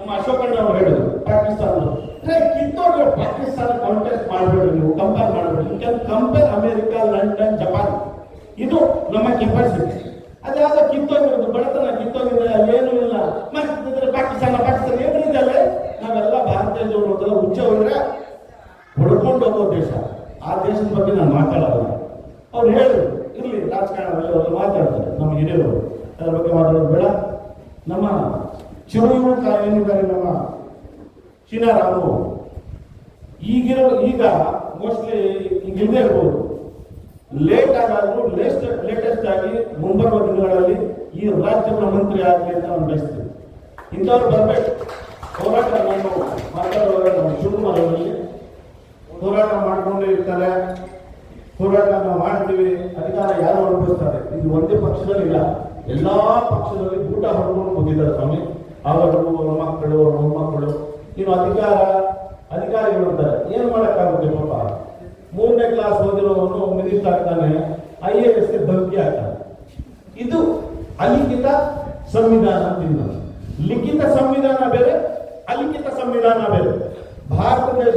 ನಮ್ಮ ಅಶೋಕಣ್ಣ ಅವರು ಹೇಳಿದ್ರು ಪಾಕಿಸ್ತಾನ ಕಿತ್ತೋದ್ರೆ ಪಾಕಿಸ್ತಾನ ಕಾಂಟೆಸ್ಟ್ ಮಾಡಬೇಡಿ, ನೀವು ಕಂಪೇರ್ ಮಾಡಬೇಡಿ. You can compare America, London, Japan. ಇದು ನಮ್ಮ ಕೆಪಾಸಿಟಿ. ಅದ್ಯಾವುದೋ ಕಿತ್ತೋಗಿರೋದು, ಬಡತನ ಕಿತ್ತೋಗಿದೆ, ಏನೂ ಇಲ್ಲ. ಮತ್ತೆ ಪಾಕಿಸ್ತಾನ ಏನಿದೆ, ನಾವೆಲ್ಲ ಭಾರತೀಯರು ಅದೆಲ್ಲ ಹುಚ್ಚ ಹೋದ್ರೆ ಹೊಡ್ಕೊಂಡು ಹೋಗೋ ದೇಶ. ಆ ದೇಶದ ಬಗ್ಗೆ ನಾನು ಮಾತಾಡೋಲ್ಲ. ಅವ್ರು ಹೇಳಿದ್ರು ಇರ್ಲಿ, ರಾಜಕಾರಣದಲ್ಲಿ ಅವರು ಮಾತಾಡ್ತಾರೆ, ನಮ್ಮ ಹಿರಿಯರು, ಅದ್ರ ಬಗ್ಗೆ ಮಾತಾಡೋದು ಬೇಡ. ನಮ್ಮ ಚಿರುಯುವ ಏನಿದ್ದಾರೆ ನಮ್ಮ ಚೀನಾರಾಮು ಈಗ ಮೋಸ್ಟ್ಲಿ ಇಲ್ಲದೆ ಇರ್ಬೋದು, ಲೇಟ್ ಆಗಾದ್ರೂ ಲೇಟೆಸ್ಟ್ ಆಗಿ ಮುಂಬರುವ ದಿನಗಳಲ್ಲಿ ಈ ರಾಜ್ಯದ ಮಂತ್ರಿ ಆಗಲಿ ಅಂತ ನಾನು ಬಯಸ್ತೀನಿ. ಇಂಥವ್ರು ಬರಬೇಕು. ಹೋರಾಟ ನಾನು ಮಾತಾಡುವಾಗ ನಮ್ಮ ಶಿವಕುಮಾರ್ ಅವರಲ್ಲಿ ಹೋರಾಟ ಮಾಡ್ಕೊಂಡೇ ಇರ್ತಾರೆ. ಹೋರಾಟ ನಾವು ಮಾಡ್ತೀವಿ, ಅಧಿಕಾರ ಯಾರು ಅನುಭವಿಸ್ತಾರೆ. ಇದು ಒಂದೇ ಪಕ್ಷದಲ್ಲಿ ಇಲ್ಲ, ಎಲ್ಲಾ ಪಕ್ಷದಲ್ಲಿ ಊಟ ಹೊಡ್ಕೊಂಡು ಬಂದಿದ್ದಾರೆ ಸ್ವಾಮಿ. ಅವರು ಅವ್ರ ಮಕ್ಕಳು, ಅವ್ರ ಮೊಮ್ಮಕ್ಕಳು. ಇನ್ನು ಅಧಿಕಾರಿಗಳು ಅಂತಾರೆ, ಏನ್ ಮಾಡಕ್ಕಾಗುತ್ತೆ ಪಾಪ. 3ನೇ ಕ್ಲಾಸ್ ಓದಿರೋನು ಮಿನಿಸ್ಟರ್ ಆಗ್ತಾನೆ, IAS ಧಮಕಿ ಆಗ್ತಾನೆ. ಇದು ಅಲಿಖಿತ ಸಂವಿಧಾನ ತಿನ್ನೋದು. ಲಿಖಿತ ಸಂವಿಧಾನ ಬೇರೆ, ಅಲಿಖಿತ ಸಂವಿಧಾನ ಬೇರೆ. ಭಾರತ ದೇಶ